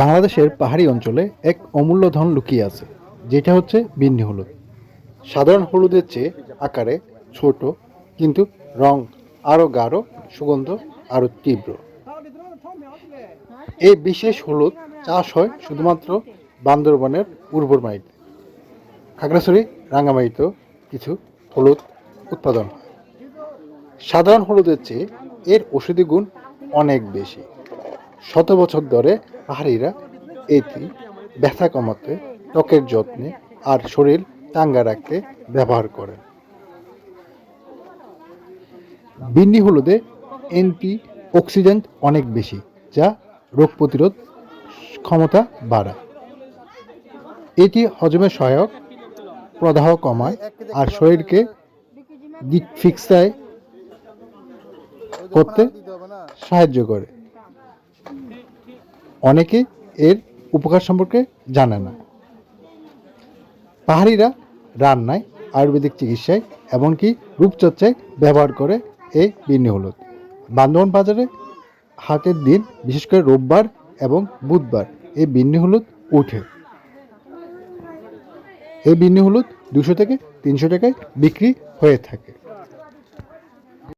বাংলাদেশের পাহাড়ি অঞ্চলে এক অমূল্য ধন লুকিয়ে আছে, যেটা হচ্ছে বিন্নি হলুদ। সাধারণ হলুদের চেয়ে আকারে ছোট, কিন্তু রং আরও গাঢ়, সুগন্ধ আরও তীব্র। এই বিশেষ হলুদ চাষ হয় শুধুমাত্র বান্দরবনের উর্বর মাটিতে। খাগড়াছড়ি, রাঙ্গামাটিতেও কিছু হলুদ উৎপাদন হয়। সাধারণ হলুদের চেয়ে এর ঔষধি গুণ অনেক বেশি। শত বছর ধরে পাহাড়িরা এটি ব্যথা কমাতে, ত্বকের যত্নে আর শরীর চাঙ্গা রাখতে ব্যবহার করেন। বিন্নি হলুদে অ্যান্টি অক্সিডেন্ট অনেক বেশি, যা রোগ প্রতিরোধ ক্ষমতা বাড়ায়। এটি হজমে সহায়ক, প্রদাহ কমায় আর শরীরকে ডিটক্সিফাই করতে সাহায্য করে। অনেকে এর উপকার সম্পর্কে জানে না। পাহাড়িরা রান্নায়, আয়ুর্বেদিক চিকিৎসায়, এমনকি রূপচর্চায় ব্যবহার করে এই বিন্নি হলুদ। বান্দরবান বাজারে হাটের দিন, বিশেষ করে রোববার এবং বুধবার, এই বিন্নি হলুদ ওঠে। এই বিন্নি হলুদ 200 থেকে 300 টাকায় বিক্রি হয়ে থাকে।